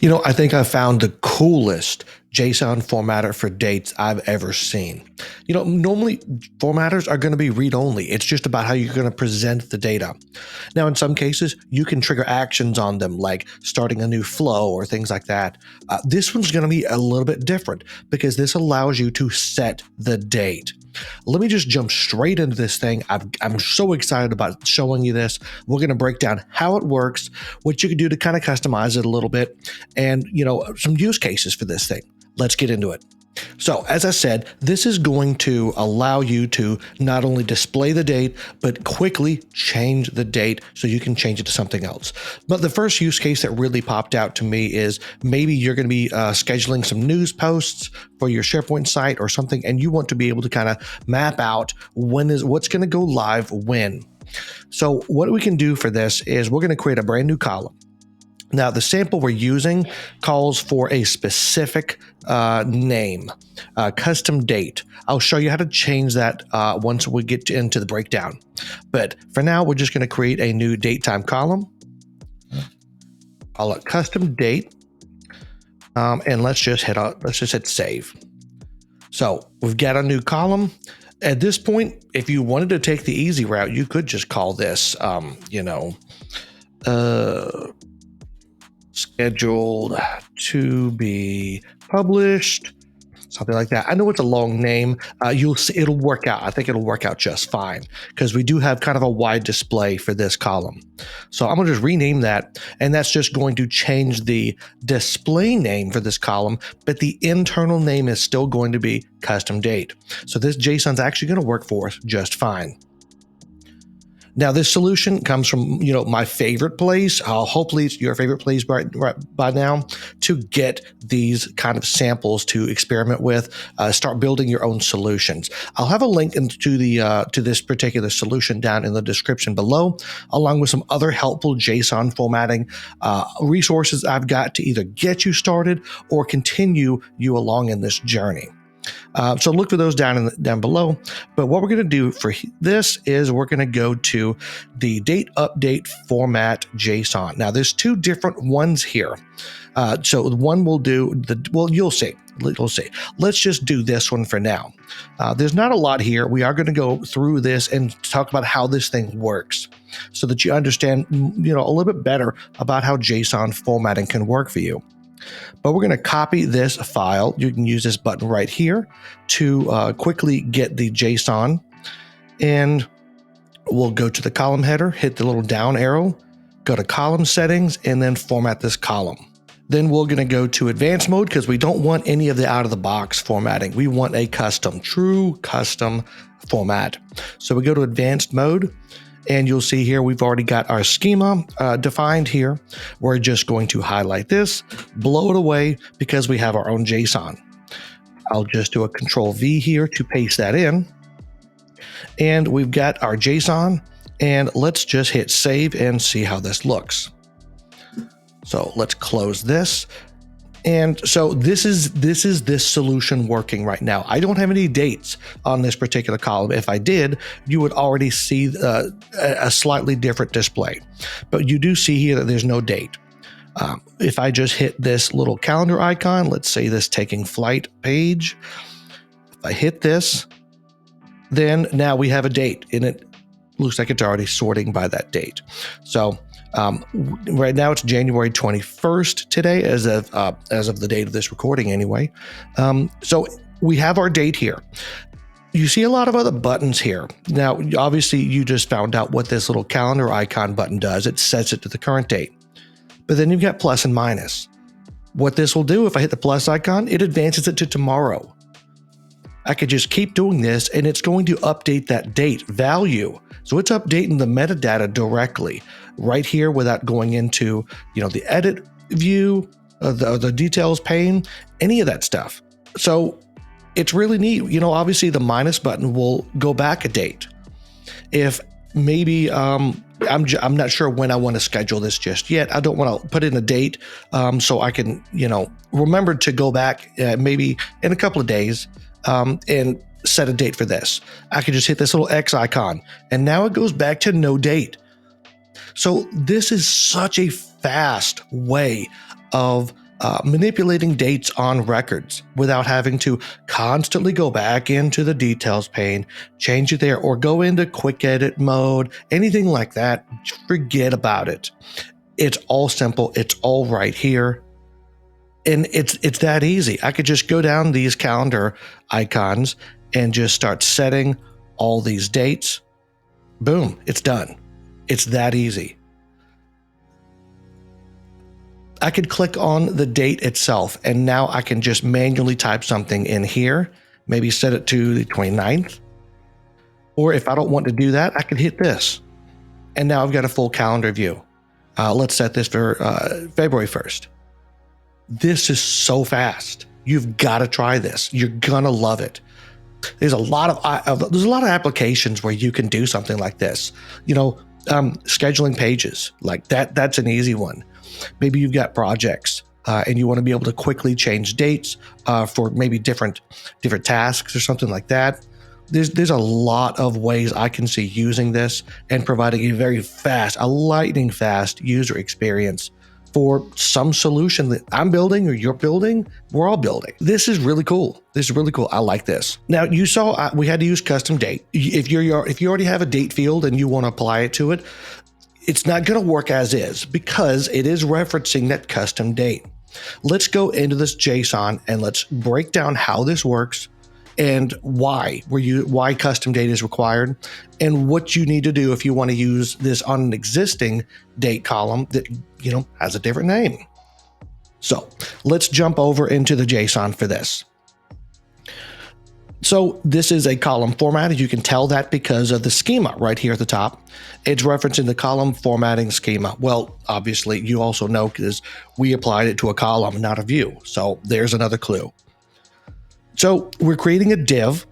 I think I found the coolest JSON formatter for dates I've ever seen. Normally formatters are going to be read-only. It's just about how you're going to present the data. Now, in some cases, you can trigger actions on them, like starting a new flow or things like that. This one's going to be a little bit different because this allows you to set the date. Let me just jump straight into this thing. I'm so excited about showing you this. We're going to break down how it works, what you can do to kind of customize it a little bit, and some use cases for this thing. Let's get into it. So as I said, this is going to allow you to not only display the date, but quickly change the date so you can change it to something else. But the first use case that really popped out to me is maybe you're going to be scheduling some news posts for your SharePoint site or something, and you want to be able to kind of map out what's going to go live when. So what we can do for this is we're going to create a brand new column. Now, the sample we're using calls for a specific name, custom date. I'll show you how to change that once we get into the breakdown. But for now, we're just going to create a new date time column. Call it custom date, and let's just hit save. So we've got a new column. At this point, if you wanted to take the easy route, you could just call this, scheduled to be published, something like that. I know it's a long name. You'll see it'll work out. I think it'll work out just fine because we do have kind of a wide display for this column. So I'm going to just rename that, and that's just going to change the display name for this column, but the internal name is still going to be custom date. So this JSON is actually going to work for us just fine. Now, this solution comes from, my favorite place. Hopefully it's your favorite place by now to get these kind of samples to experiment with, start building your own solutions. I'll have a link to this particular solution down in the description below, along with some other helpful JSON formatting resources I've got to either get you started or continue you along in this journey. So look for those down below. But what we're going to do for this is we're going to go to the date update format JSON. Now there's two different ones here. So one will do you'll see. Let's just do this one for now. There's not a lot here. We are going to go through this and talk about how this thing works so that you understand, a little bit better about how JSON formatting can work for you. But we're going to copy this file. You can use this button right here to quickly get the JSON. And we'll go to the column header, hit the little down arrow, go to column settings, and then format this column. Then we're going to go to advanced mode because we don't want any of the out-of-the-box formatting. We want a true custom format. So we go to advanced mode. And you'll see here, we've already got our schema defined here. We're just going to highlight this, blow it away because we have our own JSON. I'll just do a Control V here to paste that in. And we've got our JSON, and let's just hit save and see how this looks. So let's close this. And so this is this solution working right now. I don't have any dates on this particular column. If I did, you would already see a slightly different display. But you do see here that there's no date. If I just hit this little calendar icon, let's say this taking flight page. If I hit this, then now we have a date, and it looks like it's already sorting by that date. So right now it's January 21st today, as of the date of this recording anyway. So we have our date here. You see a lot of other buttons here. Now, obviously you just found out what this little calendar icon button does. It sets it to the current date. But then you've got plus and minus. What this will do, if I hit the plus icon, it advances it to tomorrow. I could just keep doing this, and it's going to update that date value. So it's updating the metadata directly right here without going into, the edit view, the details pane, any of that stuff. So it's really neat. Obviously the minus button will go back a date. If maybe I'm not sure when I want to schedule this just yet. I don't want to put in a date so I can, remember to go back maybe in a couple of days and set a date for this. I can just hit this little X icon, and now it goes back to no date. So this is such a fast way of manipulating dates on records without having to constantly go back into the details pane, change it there, or go into quick edit mode, anything like that. Forget about it. It's all simple. It's all right here. And it's that easy. I could just go down these calendar icons and just start setting all these dates. Boom, it's done. It's that easy. I could click on the date itself, and now I can just manually type something in here, maybe set it to the 29th. Or if I don't want to do that, I could hit this. And now I've got a full calendar view. Let's set this for February 1st. This is so fast. You've got to try this. You're gonna love it. There's a lot of applications where you can do something like this. Scheduling pages like that. That's an easy one. Maybe you've got projects and you want to be able to quickly change dates for maybe different tasks or something like that. There's a lot of ways I can see using this and providing a lightning fast user experience for some solution that I'm building or you're building, we're all building. This is really cool. I like this. Now, you saw we had to use custom date. If you already have a date field and you want to apply it to it, it's not going to work as is because it is referencing that custom date. Let's go into this JSON and let's break down how this works and why custom date is required and what you need to do if you want to use this on an existing date column that has a different name. So let's jump over into the JSON for this. So this is a column format. You can tell that because of the schema right here at the top. It's referencing the column formatting schema. Well, obviously you also know because we applied it to a column, not a view. So there's another clue. So we're creating a div,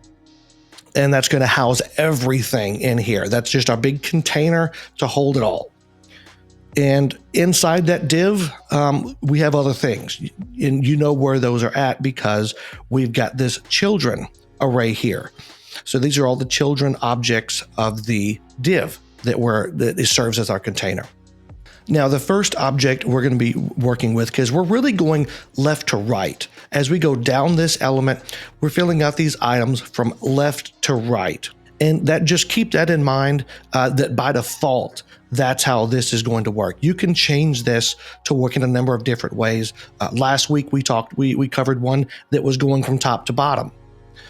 and that's going to house everything in here. That's just our big container to hold it all. And inside that div, we have other things. And you know where those are at because we've got this children array here. So these are all the children objects of the div that serves as our container. Now, the first object we're going to be working with, because we're really going left to right. As we go down this element, we're filling out these items from left to right. And just keep that in mind, that by default, that's how this is going to work. You can change this to work in a number of different ways. Last week, we covered one that was going from top to bottom.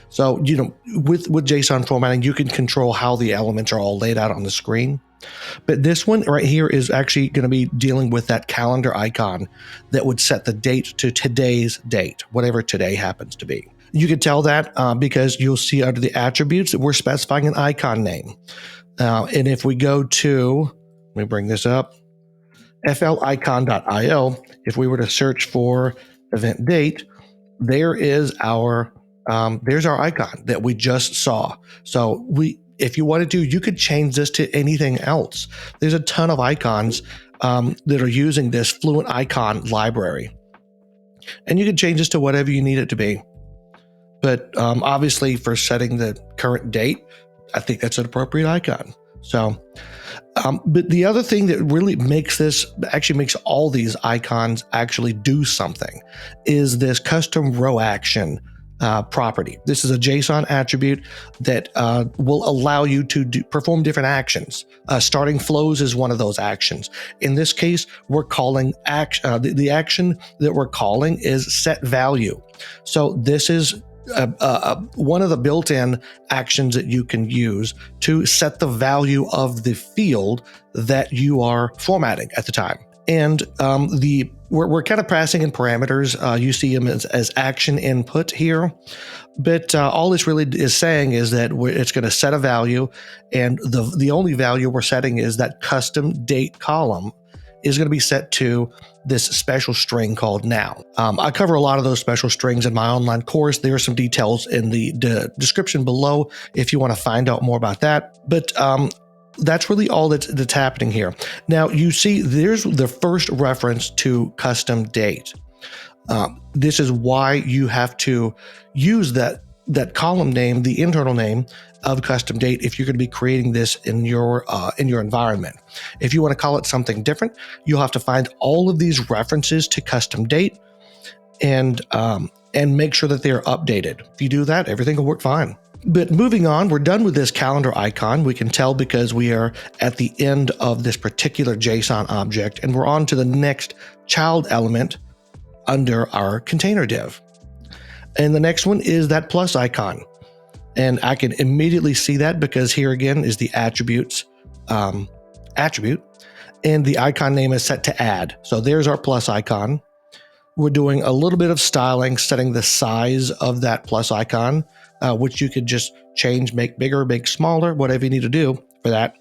So, with JSON formatting, you can control how the elements are all laid out on the screen. But this one right here is actually going to be dealing with that calendar icon that would set the date to today's date, whatever today happens to be. You can tell that because you'll see under the attributes that we're specifying an icon name. And if we go to, let me bring this up, flicon.io, if we were to search for event date, there's our icon that we just saw. So if you wanted to, you could change this to anything else. There's a ton of icons that are using this Fluent icon library. And you can change this to whatever you need it to be. But obviously for setting the current date, I think that's an appropriate icon. So, but the other thing that really makes all these icons actually do something is this custom row action property. This is a JSON attribute that will allow you to perform different actions. Starting flows is one of those actions. In this case, we're calling the action that we're calling is set value. So this is one of the built-in actions that you can use to set the value of the field that you are formatting at the time. And we're kind of passing in parameters. You see them as action input here, but all this really is saying is that it's going to set a value, and the only value we're setting is that custom date column is going to be set to this special string called now. I cover a lot of those special strings in my online course. There are some details in the description below if you want to find out more about that. But that's really all that's happening here. Now, you see there's the first reference to custom date. This is why you have to use that column name, the internal name of custom date, if you're going to be creating this in your environment. If you want to call it something different, you'll have to find all of these references to custom date and make sure that they are updated. If you do that, everything will work fine. But moving on, we're done with this calendar icon. We can tell because we are at the end of this particular JSON object, and we're on to the next child element under our container div. And the next one is that plus icon. And I can immediately see that because here again is the attributes attribute, and the icon name is set to add. So there's our plus icon. We're doing a little bit of styling, setting the size of that plus icon, which you could just change, make bigger, make smaller, whatever you need to do for that.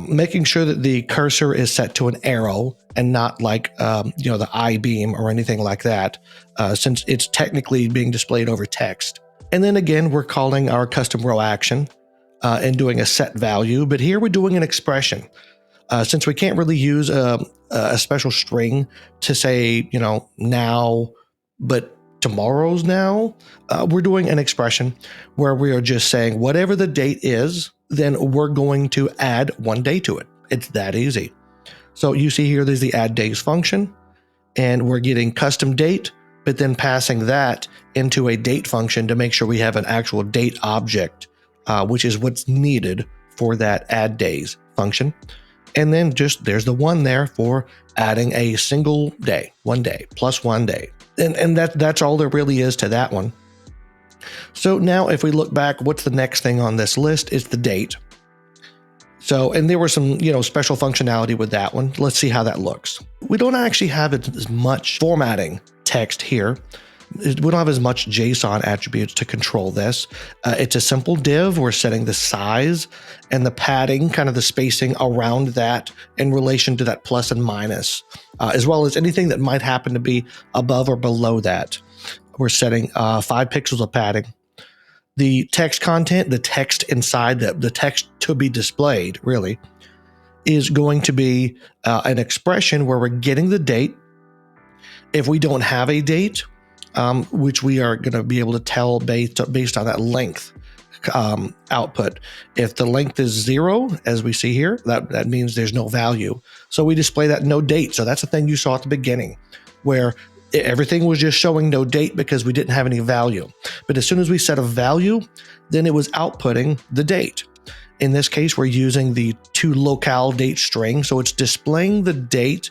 Making sure that the cursor is set to an arrow and not like the I-beam or anything like that, since it's technically being displayed over text. And then again, we're calling our custom row action and doing a set value, but here we're doing an expression. Since we can't really use a special string to say, now, but tomorrow's now, we're doing an expression where we are just saying whatever the date is, then we're going to add one day to it. It's that easy. So you see here, there's the add days function, and we're getting custom date, but then passing that into a date function to make sure we have an actual date object, which is what's needed for that add days function. And then just there's the one there for adding a single day, 1 day plus 1 day. And that's all there really is to that one. So now if we look back, what's the next thing on this list is the date. So, and there were some, special functionality with that one. Let's see how that looks. We don't actually have as much formatting text here. We don't have as much JSON attributes to control this. It's a simple div. We're setting the size and the padding, kind of the spacing around that in relation to that plus and minus, as well as anything that might happen to be above or below that. We're setting 5 pixels of padding. The text content, the text inside the text to be displayed, really, is going to be an expression where we're getting the date. If we don't have a date, which we are going to be able to tell based on that length output. If the length is 0, as we see here, that means there's no value. So we display that no date. So that's the thing you saw at the beginning, where everything was just showing no date because we didn't have any value. But as soon as we set a value, then it was outputting the date. In this case, we're using the toLocale date string. So it's displaying the date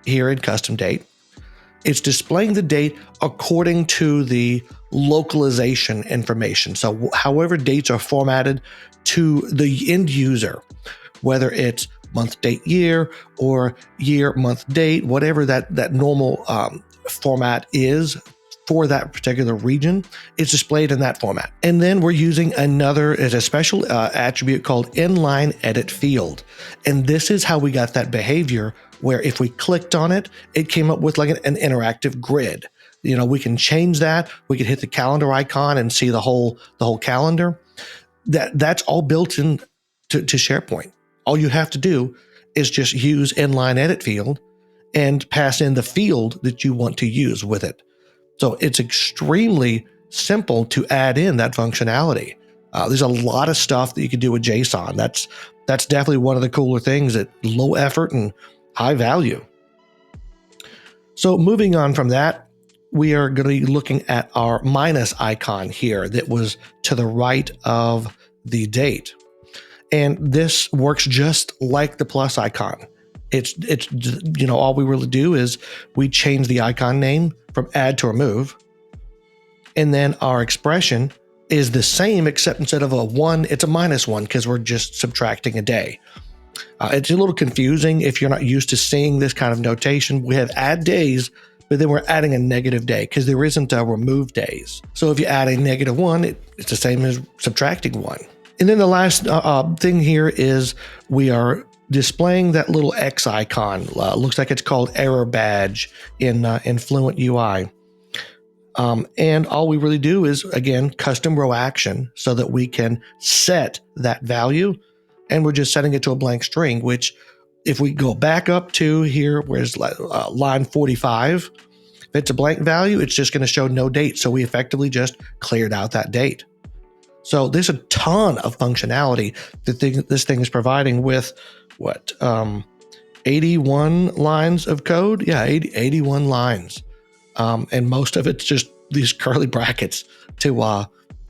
here in custom date. It's displaying the date according to the localization information. So however dates are formatted to the end user, whether it's month, date, year, or year, month, date, whatever that normal format is for that particular region, it's displayed in that format. And then we're using a special attribute called inline edit field. And this is how we got that behavior where if we clicked on it, it came up with like an interactive grid. We can change that. We can hit the calendar icon and see the whole calendar. That's all built in to SharePoint. All you have to do is just use inline edit field and pass in the field that you want to use with it. So it's extremely simple to add in that functionality. There's a lot of stuff that you can do with JSON. That's definitely one of the cooler things, at low effort and high value. So moving on from that, we are going to be looking at our minus icon here that was to the right of the date. And this works just like the plus icon. It's all we really do is we change the icon name from add to remove. And then our expression is the same, except instead of a 1, it's a -1 because we're just subtracting a day. It's a little confusing if you're not used to seeing this kind of notation. We have add days, but then we're adding a negative day because there isn't a remove days. So if you add a -1, it's the same as subtracting 1. And then the last thing here is we are displaying that little X icon. Looks like it's called error badge in Fluent UI. And all we really do is, again, custom row action so that we can set that value, and we're just setting it to a blank string, which if we go back up to here, where's line 45, if it's a blank value, it's just going to show no date. So we effectively just cleared out that date. So there's a ton of functionality that this thing is providing with 81 lines of code? Yeah, 81 lines. And most of it's just these curly brackets to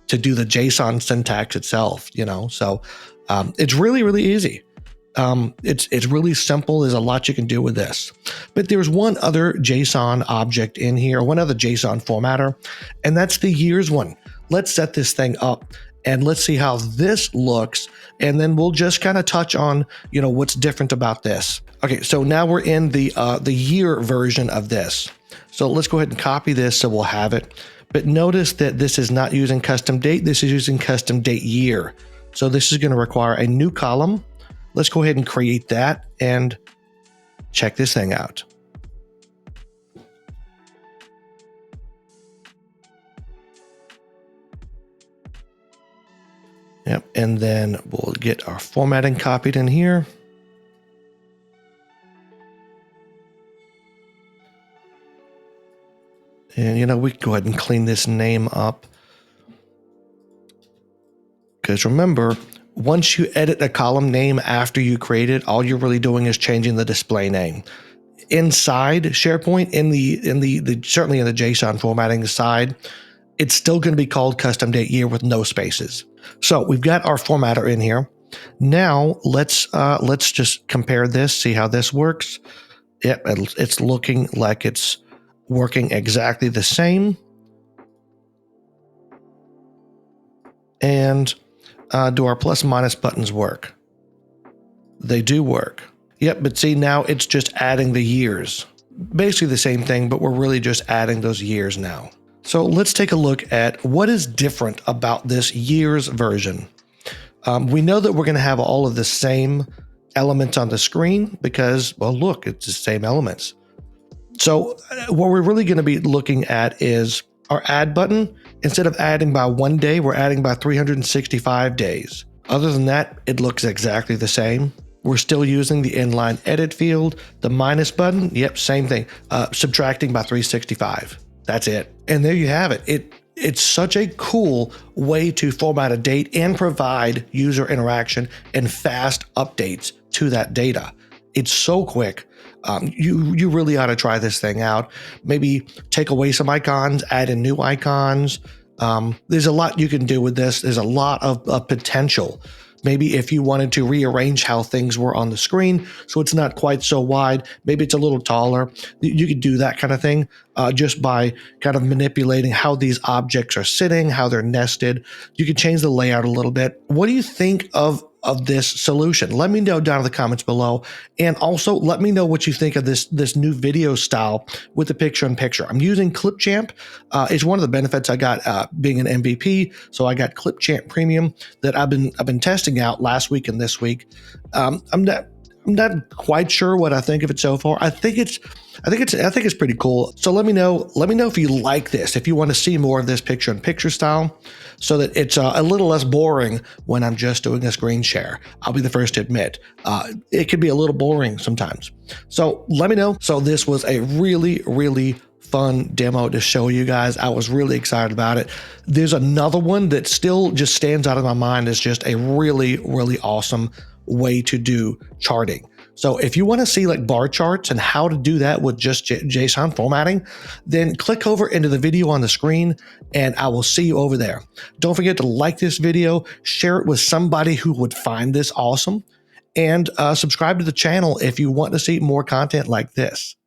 do the JSON syntax itself, So it's really, really easy. It's really simple. There's a lot you can do with this. But there's one other JSON object in here, one other JSON formatter, and that's the years one. Let's set this thing up and let's see how this looks. And then we'll just kind of touch on, what's different about this. Okay, so now we're in the year version of this. So let's go ahead and copy this so we'll have it. But notice that this is not using custom date. This is using custom date year. So this is going to require a new column. Let's go ahead and create that and check this thing out. Yep, and then we'll get our formatting copied in here. And we can go ahead and clean this name up. Because remember, once you edit a column name after you create it, all you're really doing is changing the display name. Inside SharePoint, certainly in the JSON formatting side, it's still going to be called custom date year with no spaces. So we've got our formatter in here. Now let's just compare this, see how this works. Yep, it's looking like it's working exactly the same. And do our plus and minus buttons work? They do work. Yep, but see, now it's just adding the years. Basically the same thing, but we're really just adding those years now. So let's take a look at what is different about this years version. We know that we're going to have all of the same elements on the screen because, well, look, it's the same elements. So what we're really going to be looking at is our add button. Instead of adding by 1 day, we're adding by 365 days. Other than that, it looks exactly the same. We're still using the inline edit field. The minus button, yep, same thing. Subtracting by 365. That's it. And there you have it. It's such a cool way to format a date and provide user interaction and fast updates to that data. It's so quick. You really ought to try this thing out. Maybe take away some icons, add in new icons. There's a lot you can do with this. There's a lot of potential. Maybe if you wanted to rearrange how things were on the screen so it's not quite so wide, maybe it's a little taller. You could do that kind of thing just by kind of manipulating how these objects are sitting, how they're nested. You could change the layout a little bit. What do you think of this solution? Let me know down in the comments below. And also let me know what you think of this new video style with the picture-in-picture. I'm using Clipchamp. It's one of the benefits I got being an MVP. So I got Clipchamp Premium that I've been testing out last week and this week. I'm not quite sure what I think of it so far. I think it's pretty cool. So let me know if you like this, if you want to see more of this picture-in-picture style, so that it's a little less boring when I'm just doing a screen share. I'll be the first to admit it can be a little boring sometimes. So let me know. So this was a really, really fun demo to show you guys. I was really excited about it. There's another one that still just stands out of my mind as just a really, really awesome way to do charting. So if you want to see like bar charts and how to do that with just JSON formatting, then click over into the video on the screen and I will see you over there. Don't forget to like this video, share it with somebody who would find this awesome, and subscribe to the channel if you want to see more content like this.